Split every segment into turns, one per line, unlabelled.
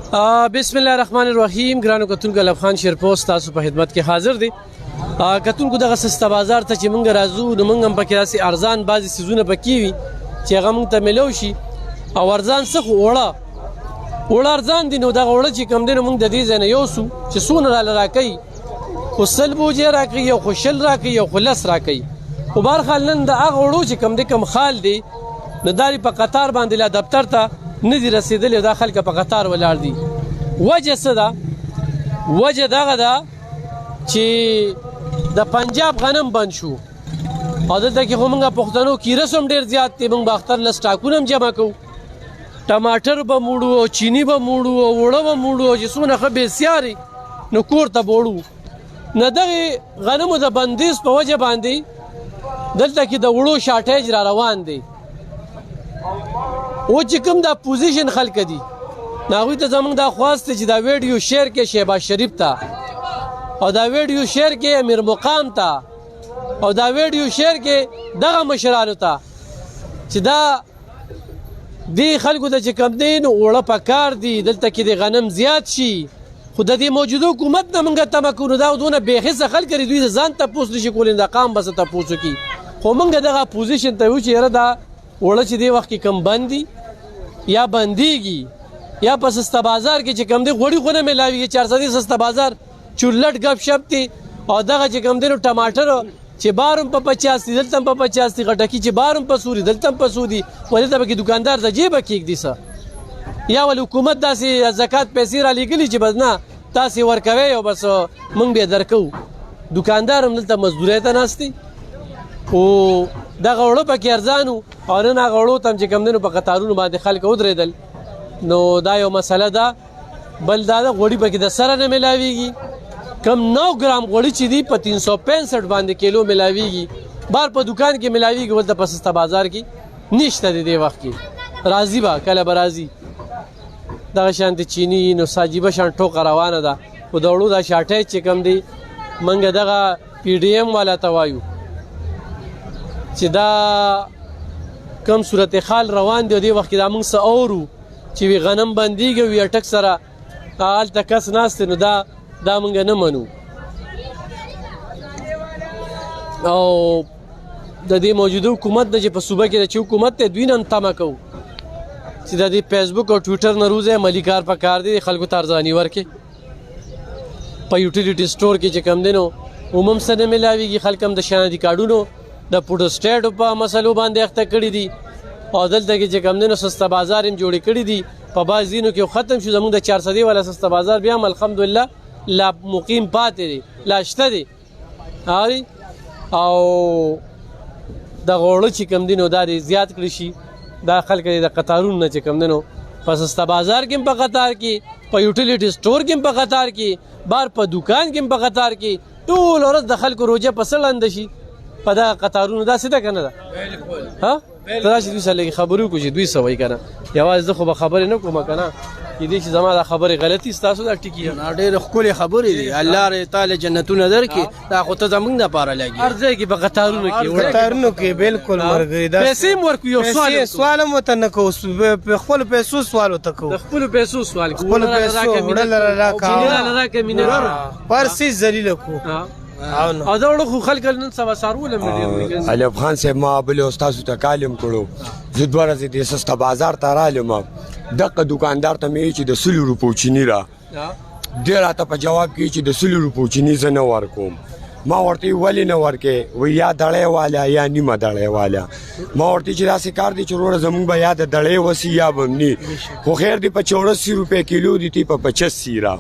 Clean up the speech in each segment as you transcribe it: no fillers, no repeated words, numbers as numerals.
بسم الله الرحمن الرحیم. ګرانو کتونکو الف خان شیرپوست تاسو په خدمت کې حاضر دی. کتونکو دغه سسته بازار ته چې موږ راځو نو موږ هم پکې داسې ارزان بعضې څیزونه پکې وي چې هغه موږ ته میلو شي او ارزان څه خو اوړه ارزان دي. نو دغه اوړه چې کوم دی نو موږ د دې ځای نه یوسو چې څونه راله راکوي، خو 100 بوجې راکوي، یو خو 20 راکوي، یو خو 10 راکوي. خو بهرحال نن د هغه اوړو چې کوم دی کوم خال دی نو دا په قطار باندې لا دفتر ته نه دي رسېدلي، دا خلک په قطار ولاړ دي. وجه څه ده؟ وجه دغه ده چې د پنجاب غنم بند شو او دلته کې خو موږ پښتنو کیرس هم ډېر زیات دی. موږ به اختر له سټاکونه هم جمع کوو، ټماټر به موړو او چیني به موړو او اوړه به موړو او چې څونه ښه بېسیارې نو کور ته به وړو. نه دغې غنمو د بندیز په وجه باندې دلته کې د اوړو شارټیج را روان دی. او چې کوم دا پوزیشن خلک دي نو هغوی ته زموږ دا خواست دی چې دا ویډیو شیر کې شهباز شریف ته او دا ویډیو شیر کې امیر مقام ته او دا ویډیو شیر کې دغه مشرانو ته چې دا دې خلکو ته چې کوم دی نو اوړه پکار دي، دلته کې د غنم زیات شي. خو د دې موجوده حکومت نه موږ تمه کوو. نو دا دونه بېخیسه خلک دي، دوی د ځان تپوس نشي کولی، د قام به څه تپوس وکړي. خو موږ دغه پوزیشن ته یو چې یاره دا اوړه چې دې وخت کې کم بند دي یا بندیږي یا په سسته بازار کې چې کوم دی غوړي خو نه میلاویږي. 400 سسته بازار چورلټ ګپ شپ دی او دغه چې کوم دی نو ټماټر چې بار هم په 50 دي دلته هم په 50 دي، غټکي چې بار هم په 100 دي دلته هم په 100 دي. ولې ته پکې دوکاندار ته جیبه کېږدي څه یا ولې حکومت داسې زکات پیسې را لېږلي چې بس نه تاسې ورکوئ او بس موږ به یې درکوو. دوکاندار هم دلته مزدورۍ ته ناست دی. خو دغه اوړه پکې ارزان وو او نن هغه اوړو ته هم چې کوم دی نو په قطارونو باندې خلک ودرېدل. نو دا یو مسله ده. بل دا ده غوړي پکې د سره نه میلاویږي. کم 9 ګرام غوړي چې دي په 365 باندې کیلو میلاویږي. بار په دکان کې میلاویږي، ولته په سسته بازار کې نشته دی. دې وخت کې راځي به کله به راځي. دغه شانتې چیني نو ساجیبه شان ټوکه روانه ده. خو د اوړو دا شارټیج چې کوم دی موږ دغه PDM والا ته وایو چې دا کم صورتحال روان دی او دې وخت کې دا موږ څه اورو چې وی غنم بندیږي وی اټک سره هلته کس ناست نو دا موږ نه منو. او د دې موجوده حکومت نه چې په صوبه کې د چې حکومت دی دوی نه هم تمه کوو چې د دې فیسبوک او ټویټر نه روزه عملي کار پکار دی، خلکو ته ارزاني ورکړي. په یوټیلیټي سټور کې چې کوم دی نو عموم څه نه میلاویږي. خلک هم د شناختی کارډونو د پوډسټیټو په مسلو باندې اخته کړي دي او دلته کې چې کوم دی نو سسته بازار هم جوړې کړي دي. په بعض ځینو کې ختم شو، زموږ د 400 والا سسته بازار بیا هم الحمدلله لا مقیم پاتې دی، لا شته دی. او دغه اوړه چې کوم دی نو دا دې زیات کړي شي. دا خلک د قطارونو نه چې کوم دی نو په سسته بازار کې هم په قطار کې، په یوټیلیټي سټور کې هم په قطار کې، بار په دوکان کې هم په قطار کې، ټول ورځ د خلکو روجه په څه لنده شي په دغه قطارونو. داسې ده که نه ده؟ ها ته راشي دوی سره لږې خبرې وکړو چې دوی څه وایي که نه. یوازې زه خو به خبرې نه کوم که نه، کېدای شي زما دا خبرې غلطي ستاسو دا ټکي
ډېرې ښکلې خبرې دي. الله تعالی جنتونه درکړي. دا خو ته زموږ دپاره لګي
هر ځای کې په قطارونو
کې بالکل ملګري
پیسې هم ورکوي. یو
سوال هم ورته نه کوو، په خپلو پیسو سوال ورته کوو.
د خپلو پیسو سوال کوو.
خپلو پیسو وړه لره
راکړه مینه
پر څیز ذلیله کوو.
او دا وړو خو خلک نن سبا څارول هم ډېر.
ایوب خان صاحب ما بلې استاسو ته کالم کړو. زه 2 ورځې د سسته بازار ته رالم. دغه دوکاندار ته مې چې د 100 روپو چیني را دې راته په جواب کې چې د 100 روپو چیني زه نه ورکوم. ما ورته ولې نه ورکې؟ وی یا دړی والا یا نیمه دړی والا. ما ورته چې داسې کار دی چې وروره زموږ به یا د دړی وسي یا به نی. خو خیر دی په 84 روپۍ کیلو دي تی په 85 را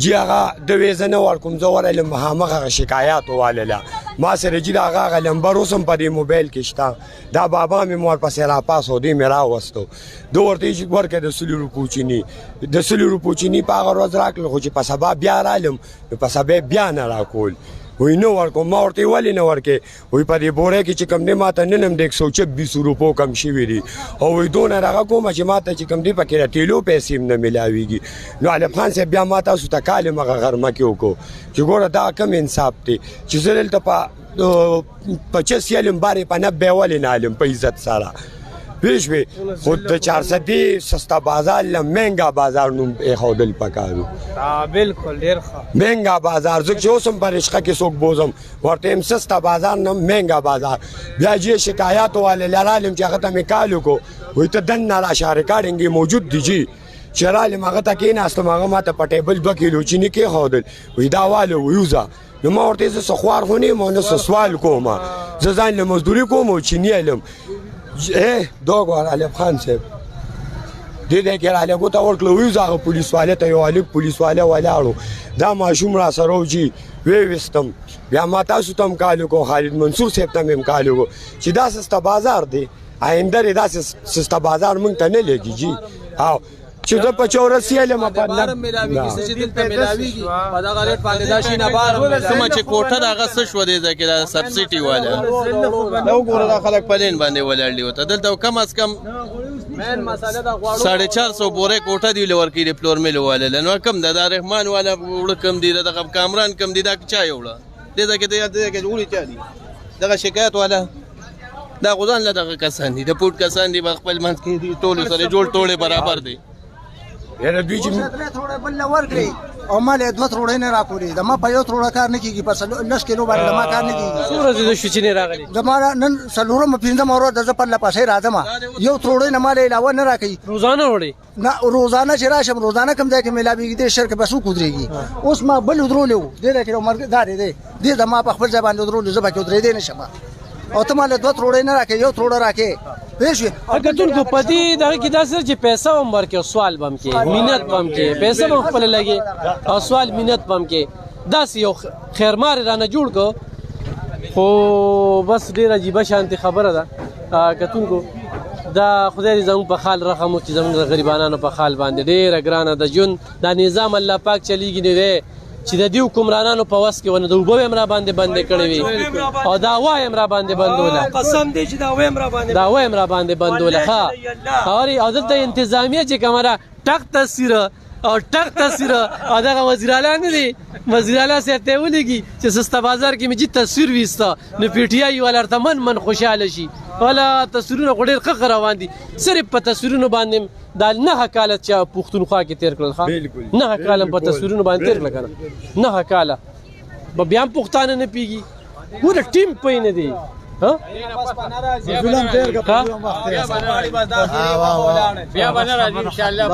جی هغه د ویزه نه ورکوم. زه ورغلم همغه شکایات ووالله ما سره چې د هغه لمبر اوس هم په دې موبایل کې شته. دا بابا مې مو ورپسې راپاس او دې مې راوستو. ده ورته چې ورکړه د 100 روپو چیني. د 100 روپو چیني په هغه ورځ راکړل، خو چې په سبا بیا رالم نو په سبا بیا نه راکول. وی نه ورکوم. ما ورته ولې نه ورکې؟ وی په دې بوره کې چې کوم دی ما ته نن هم د 126 روپو کم شوي دي. او وی دونه دغه کومه چې ما ته چې کوم دی پکې د تیلو پیسې هم نه میلاویږي. نو ایوب خان صاحب بیا ما تاسو ته کالم هغه غرمه کې وکړو چې ګوره دا کم انصاف دی چې زه دلته په 25 یالم بارې په 90 ولې نه علم په عزت سره. پیش وي خو د 400 سستا بازار له مهنګا بازار نوم ایښودل پکارو
بالکل ډیر ښه
مهنګا بازار زه چې اوس هم په رشقه کې څوک بوزم ورته یم سستا بازار نه مهنګا بازار بیا چې شکایات والے لرالم چې هغه ته مې کال وکړو وایي ته دننه راشه ریکارډینګ یې موجود دی جي چې رالم هغه ته کېناستم هغه ما ته په ټیبل 2 کیلو چیني کېښودل وایي دا واله ویوزه نو ما ورته زه څه خوار خو نه یم او نه څه سوال کوم زه ځان له مزدوري کوم او چیني علم دوه ګوره علب خان صاحب دې ځای کې رالېږو ته ورکړله ویوزه هغه پولیس والي ته یو هلک پولیس والی ولاړو دا ماشوم را سره و جي ویویستم بیا ما تاسو ته هم کال وکړو خالد منصور صاحب ته مې هم کال وکړو چې دا سسته بازار دی آینده دې داسې سسته بازار موږ ته نه لګي جي او چې زه په چورسي علم
کومه چې کوټه د هغه څه شوه دې ځای کې دا سبسډي والا دا وګوره دا خلک پلین باندې ولاړ دي ورته دلته کم از کم 450 بورې کوټه دی ورکړي د فلور میل والا نو کم د رحمان والا وړه کم دی د کامران کم دی دا چا یوړه دې ځای کې وړي چا دي دغه شکایت والا دا غوځان له دغه کسان دي د پوټ کسان دي خپل منځ کې دي ټول سره جوړ ټوله برابر دي
یاره دوی چې
تھوڑے بل ورکړي او مال دوه تھوڑے نه راکولي د ما په یو تھوڑا کار نه کیږي په 10 کیلو باندې ما کار نه کیږي
څو ورځې د شو چې نه راغلي
زماره نن سلورم پینځم اورو د زپل پاسه راځم یو تھوڑے نه مال علاوه نه راکړي
روزانه وړي
نه روزانه چې راشم روزانه کم ځای کې ملاويږي د شرک بسو کودريږي اوس ما بل درولو دې کې عمر داري دې د ما په خپل ځای باندې درولو زبا کې درې دې نشم او ته مال دوه تھوڑے نه راکې یو تھوڑا راکې پېښ
اګه ټول کو پدی دا کې دا سر چې پیسې هم ورکې سوال بم کې مينت بم کې پیسې هم خپل لګي او سوال مينت بم کې داس یو خیرمار رانه جوړ کو خو بس ډیر عجیب شانتي خبره ده کتون کو دا خدای دې زموږ په حال رحم وکړي زموږ غریبانو په حال باندې ډیره ګرانه د جون دا نظام الله پاک چلیږي نه چې د دې حکمرانانو په وس کې ونه د وبو امرا باندې بندې کړې وي او دا وای امرا باندې بندوله
قسم دې چې دا و
امرا باندې بندوله ها اوري او دلته انتظامیه چې کمره ټک تصویر او ټک تصویر او دا وزیر اعلی نه دی وزیر اعلی سره ته ولګي چې سستا بازار کې مې تصویر وستا نو پی ټی آی ولرته من خوشاله شي ولا تصویرونه غوډیر خخ روان دي صرف په تصویرونو باندې دا نه حکالت چې پښتونخوا کې تیر کړل ښا نه حکالت په تصویرونو باندې تیر کړل کنه نه حکاله به بیا پښتانه نه پیږي ګوره ټیم پې نه دی ها
ظلم تیر کا
بیا باندې راځي ان شاء الله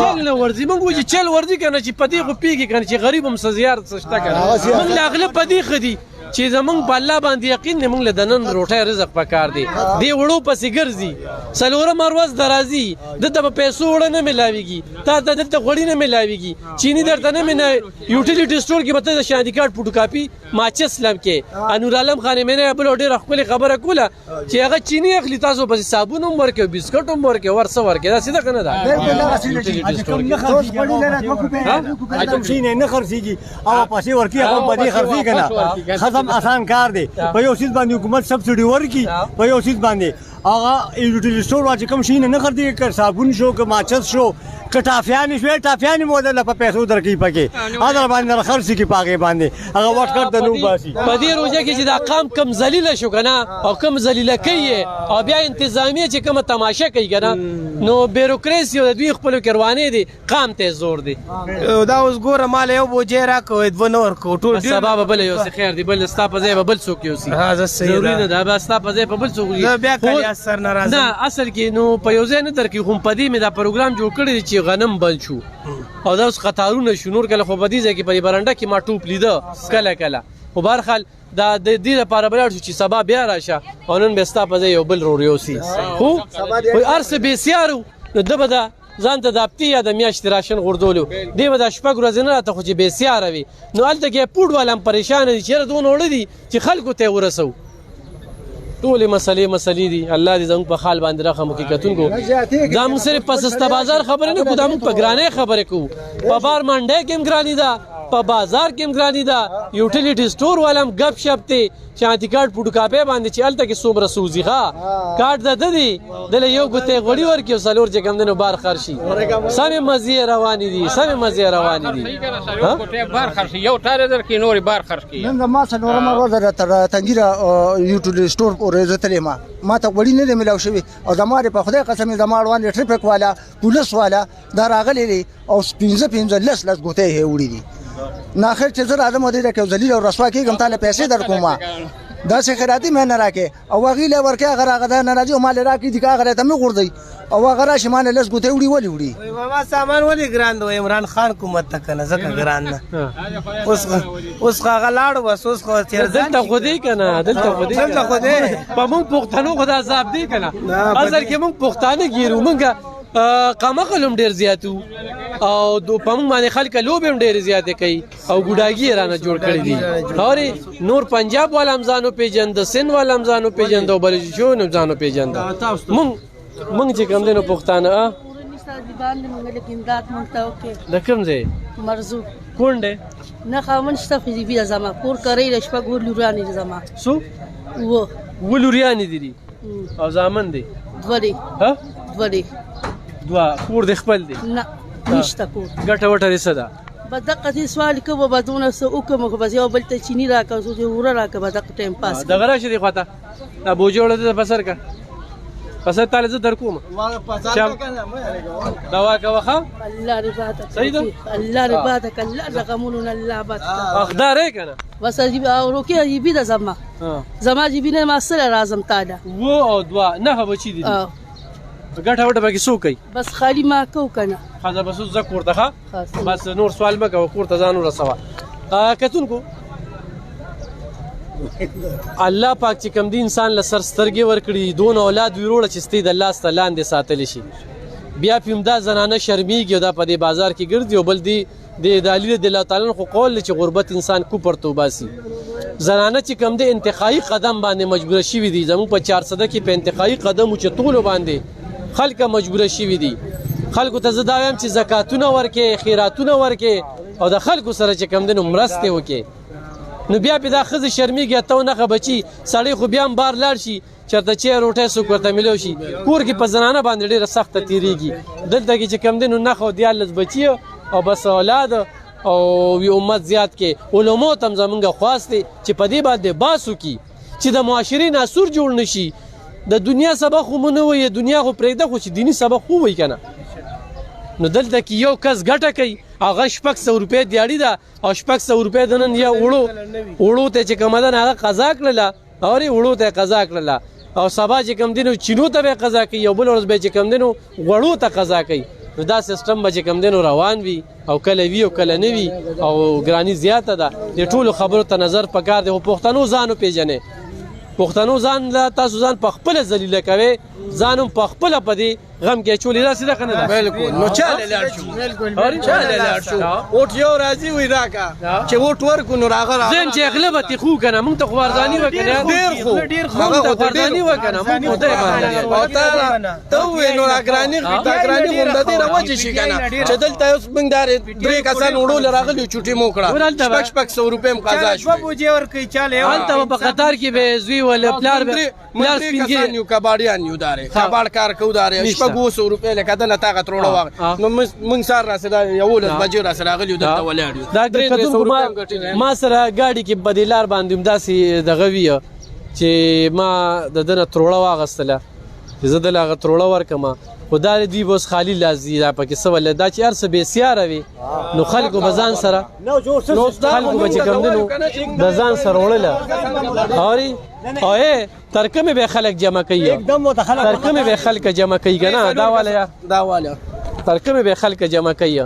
چل ورځي موږ چې چل ورځي کنه چې پدې خو پیږي کنه چې غریب هم سزیار سشته کنه موږ لاغله پدې خدي چې زمونږ په الله باندې یقین نه موږ له دنن روټه رزق پکار دی دی وړو پسې ګرځي سلوره مروز درازي دته په پیسو وړ نه ملاويږي تا ته دته غوړی نه ملاويږي چینی درته نه مینه یوټیلیټی سٹور کې به ته شادي کارت فوټو کاپي ماچس لم کې انور عالم خان مینه بل ډېر خپل خبره کوله چې هغه چینی اخلي تاسو په صابون هم ورکه بسکټ هم ورکه ورسه ورکه دا سیده کنه دا
اته شینه نه خرڅيږي او پاسې ورکی هغه باندې خرڅي کنه ختم آسان کار دی په یو شیز باندې حکومت سبسډي ورکی په یو شیز باندې هغه یوټیلیټی سٹور واچ کوم شینه نه خرڅي کړ صابون شو که ماچس شو کټافیان شو ټافیان مودل په پیسو درکې پکې اذر باندې خرڅي کې پاګې باندې هغه وټ کړ د نو باسي
په دې روزه کې چې دا قام کم ذلیل شو کنه او کم ذلیل کوي او بیا انتظامیه چې کوم تماشه کوي کنه نو بیروکراسي او دوی خپل کروانې دي قام ته زور دي
دا اوس ګوره مال یو بوجه راکوي د ونور کو ټول
سبب بل یو څه خیر دی بل ستا په ځای بل څوک یو سي
ها زه صحیح
ضروري نه دا بس ستا په ځای په بل څوک
دی بیا کړی اثر ناراضه
نه اصل کې نو په یو ځای نه درکې هم پدې مې دا پروګرام جوړ کړی چې غنم بل شو او دا اوس قطارونه شنور کله خو بدی ځکه په برنده کې ما ټوپ لیده کله کله خو بهرحال دا د دې لپاره بلار شو چې سبا بیا راشه او نن به ستا په ځای یو بل روریوسي خو ارسه به سیارو نو دبدا ځان ته د هفتې یا د میاشتې راشن غورځولو دی به دا شپږ ورځې نه راته خو چې بې سیاره وي نو هلته کې پوډ والا هم پریشانه دي چېرې دونه اوړه دي چې خلکو ته یې ورسوو ټولې مسلې دي الله دې زموږ په حال باندې رحم وکړي کتونکو دا موږ صرف په سسته بازار خبرې نه کوو دا موږ په ګرانۍ خبرې کوو په بار منډۍ کې هم ګراني ده په بازار کې هم ګراني ده یوټیلیټي سټور والا هم ګپ شپ دی شانتي کارت پوټو کاپی باندې چې هلته کې څومره سوزي ښه کارت د ده دی دله یو ګوتې غوړي ورکړي او څلور چې کوم دی نو بار خرڅ شي سمې مزې روانې دي سمې مزې روانې دي
بار خرڅ یو ټایر درکې نورې بار خرڅ کړي
نن زما څلورمه ورځ ده تر تنګیره یوټیلیټي سټور پورې زه تللی ما ته غوړي نه دی میلاو شوي او زما په خدای قسم زما اړوند ټریفک والا پولیس والا دا راغلی دی او 15 لس ګوتې یې وړي دي ناخر چې زه راځم او دې کې ذلیل او رسوا کېږم تاله پیسې درکوم داسې خیراتي مې نه راکې او هغې له ورکې هغه راغه دا نه راځي او ما له راکړي دي که هغه راته مې غورځوي او هغه راشي ما نه لس ګوتې وړي ولې وړي
ماما سامان ولې ګران دی عمران خان حکومت ته که نه ځکه ګران نه اوس خو هغه لاړو بس اوس خو
دلته خو دی که نه دلته خو دی په موږ پښتنو خو دا عذاب دی که نه اصل کې موږ پښتانه ګیرو موږ قمقل هم ډېر زیات وو او په موږ باندې خلک لوبې هم ډېرې زیاتې کوي او ګوډاګي یې رانه جوړ کړي دي اورې نور پنجاب والا هم ځان وپېژنده سند والا هم ځان وپېژنده او بلوچستان هم ځان وپېژنده موږ چې کوم دی نو پښتانه د کوم ځای
مرزو
کون دی
نه خاوند شته خو زیبي ده زما کور کرۍ د شپږ ور لورانې دي زما
څو اووه لوریانې دي او زامن دی دوه دی دوه کور دی خپل دی
نه نشته کور
ګټه وټه دې څه ده
به دقه دې سوال کوه به دونه څه وکړم خو بس یو بل ته چیني راکړه څو چې وره راکړه به دقه ټایم پاس
دغه راشي دې خواته دا بوجوړه ده پسر کا پسر تاله زه در کوم دوا کوه ښه
الله رباته
صحیح ده
الله رباته الله رقمونه الله بات
اخدار یې که نه
بس او روکې جیبي ده زما جیبي نه ما سره راځم تا ده
اووه او دوه نهه بچي دي ګټه وټه پکې څوک کوي
بس خالي ما کو که نه
ښځه بس اوس زه کور ته ښه بس نور سوال مه کوه کور ته ځان ورسوه کتونکو الله پاک چې کوم دی انسان له سر سترګې ورکړي دون اولاد ویروړه چې ستې د لاس ته لاندې ساتلی شي بیا پې همدا زنانه شرمیږي او دا په دې بازار کې ګرځي او بل دی د علي رضی الله تعالی خو قول دی چې غربت انسان کوپر ته وباسي زنانه چې کوم دی انتقایي قدم باندې مجبوره شوي دي زموږ په 400 کې په انتقایي قدم اوچتولو باندې خلک مجبوره شوي دي خلکو ته زه دا وایم چې زکاتونه ورکې خیراتونه ورکې او د خلکو سره چې کوم دی نو مرستې وکړې نو بیا پې دا ښځې شرمېږي ته نښه بچي سړی خو بیا هم بار لاړ شي چېرته چای روټۍ څوک ورته میلو شي کور کې په زنانه باندې ډېره سخته تېرېږي دلته کې چې کوم دی نو نښه او 14 بچي او بس اولاد او وی امت زیات کې علماو ته هم زمونږ خواست دی چې په دې باندې باس وکړي چې د معاشرې ناسور جوړ نه شي د دنیا سبق خو مو نه وایي دنیا خو پرېږده خو چې دیني سبق خو وایي که نه نو دلته کې یو کس ګټه کوي هغه 600 روپۍ دیاړي ده او 600 روپۍ د نن یا وړو ته چې کومه ده نه هغه قضا کړله اورې وړو ته یې قضا کړله او سبا چې کوم دی نو چینو ته به یې قضا کوي یو بل ورځ به چې کوم دی نو غوړو ته قضا کوي نو دا سیستم به چې کوم دی نو روان وي او کله وي او کله نه وي او ګراني زیاته ده د ټولو خبرو ته نظر پکار دی خو پښتنو ځان وپېژنئ پښتنو ځان له تاسو ځان په خپله ذلیله کوئ ځان هم په خپله په دې غم کې اچولې داسې ده که نه ده
بالکل نو چاله لاړ شو چاله لاړ شو اوټ یو راځي وي راکا چې اوټ ورکو نو راغه
زم چې اغله به تخو کنه مونږ ته خو ارزاني وکنه
ډیر خو
هغه ته ارزاني وکنه مونږ ته باندې
ته وې نو راګرانی هم د دې راوځي شي کنه چې دلته اوس موږ دار درې کسان وړول راغلی چټي مو کړه 500 روپۍ مقاضا شو
بوجي ورکې چاله
حالت په قطار کې به زوی ول پلار
سپینګي یو کباړیان یو داري کباړ کار کو داري 500 روپۍ لکه دنه طاقت روړه واغ نو موږ سار راسه دا یو لس بجې راسه راغلی دلته ولاړ یو
دا ما سره گاډي کې بدیلار باندې داسې دغه وی چې ما د دنه تروړه واغستله چې زه دلته هغه تروړه ورکما خو دا دوی به اوس خالي لازي دا پکې څه ولې دا چې هر څه بې سیاره وي نو خلکو به ځان سره خلکو به چې کوم دی نو د ځان سره وړله اورې او تر کومې به خلک جمع کوي تر کومې به خلک جمع کوي که نه دا واله تر کومې به خلک جمع کوي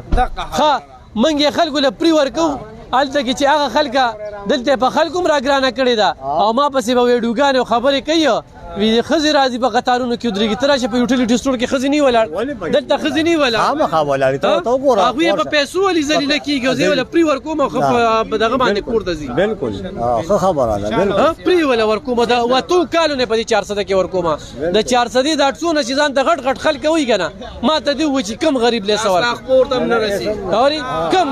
ښه موږ یې خلکو له پرې ورکوو هلته کې چې هغه خلکه دلته په خلکو هم راګرانه کړې ده او ما پسې به ویډیوګانې او خبرې کوي وی خزي راځي په قطارونو کې ودرېږي ته راشه په یوټیلیټي سټور کې خزي نه ولاړ دلته خزي نه ولاړ
خامخا ولاړې ته وګوره
هغوی په پیسو ولې ذلیله کېږي او زه یې وله پرې ورکوم او ښه په دغه باندې کور ته ځي
بالکل ښه خبره ده بالکل
پرې وله ورکوم د اتو کالو نه په دې 400 کې ورکوم د 400 د 800 چې ځان ته غټ غټ خلک وایي که نه ما ته دې ووایي چې کم غریب لی څه ورکړي اورې کم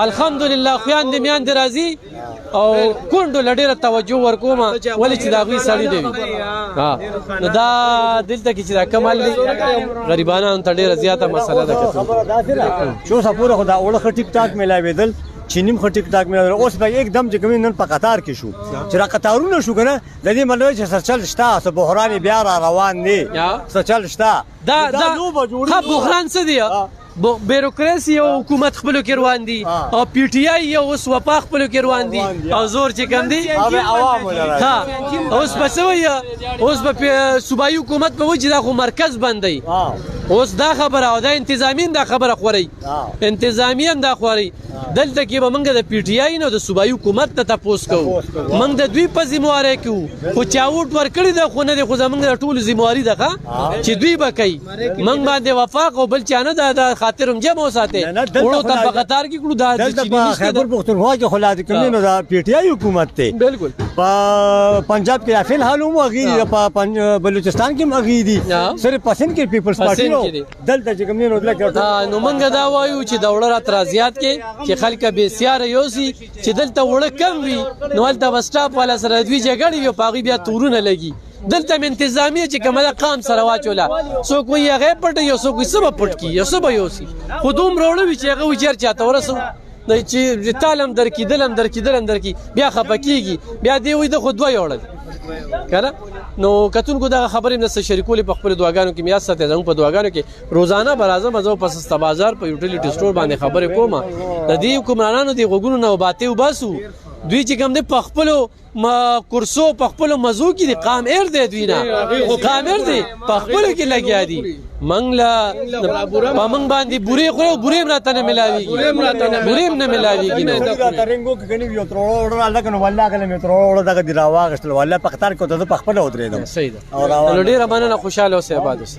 الحمدلله خویندې میندې راځي او کونډو له ډېره توجه ورکوم ولې چې د هغوی سړي دی وي نو دا دلته کې چې دا کمال دی غریبانو ته ډېره زیاته مسله ده
خبره داسې ده چې اوس پوره خو دا اوړه ښه ټیک ټاک میلاوېدل چې نیم ښه ټیک ټاک میلاوېدل اوس به एकदम چې کوم نن په قطار کې شو چې را قطارونه شو که نه د دې مطلب چې سرچل شته څه بحران بیا را روان دی سرچل شته
دا بحران څه دی بیروکراسي او حکومت خپلو کې روان دي او پی ټی آی یو اوس وفا خپلو کې روان دي او زور چې کم دي اوس به څه وایي اوس به صوبایي حکومت به وایي چې دا خو مرکز بندوي اوس دا خبره او دا انتظامي دا خبره خوري انتظامي هم دا خوري دلته کې به موږ د پی ټی آی نه د صوبایي حکومت ته تپوس کوو موږ د دوی په ذمهوارۍ کې وو خو چا ووټ ورکړی ده خو نه دی خو زموږ د ټولو ذمهواري ده چې دوی به کوي موږ باندې وفاق او بل چا نه ده خاطر هم جمع وساتئ وړو ته په قطار کې کړو دا
دلته په خیبر پښتونخوا کې خو لا د کوم نه دا پی ټی آی حکومت دی
بالکل
په پنجاب کې فی الحال هم هغې دي په بلوچستان کې هم هغې دي صرف پسند کې پیپلز پارټي دلته چې کوم نه
نو موږ دا وایو چې د وړه راته راضیات کې چې خلک بېسیاره یوسي چې دلته وړه کم وي نو هلته به سټاپ والا سره دوی جګړې وي په هغوی بیا تورونه لګي دلته م انتظامیه چې کومه ده قام سره واچوله څوک وایي هغه پټ یو څوک وایي څه به پټ کړي یو څه به یوسي خو دومره وړه وي چې هغه وایي ژر چاته ورسوو چې تالم درکړي دلم درکړي دلم درکړي بیا خفه کېږي بیا دې وایي ده خو دوه یې وړل که نه نو کتونکو دغه خبرې نه څه شریکولې په خپلو دعاګانو کې میاد ساتئ زموږ په دعاګانو کې روزانه به راځم زه په سسته بازار په یوټیلیټي سټور باندې خبرې کوم د دې حکمرانانو د غوږونو نه وباتې وباسو دوی چې کوم دی په خپلو کورسو په خپلو مزو کې دي قام ایر دی دوی نه قام ایر دی په خپلو کې لګیا دي موږ په موږ باندې بورې خورو بورې هم راته نه میلاوېږي بورې هم نه میلاوېږي نه
رنګو کې ګنې یو تروړه وړه هلته که نو والله کله مې تروړه وړه دغه دې راواغېستل والله په قطار کې ورته زه په خپله ودرېدم
صحیح ده ډېره مننه خوشحاله اوسئ آباد اوسئ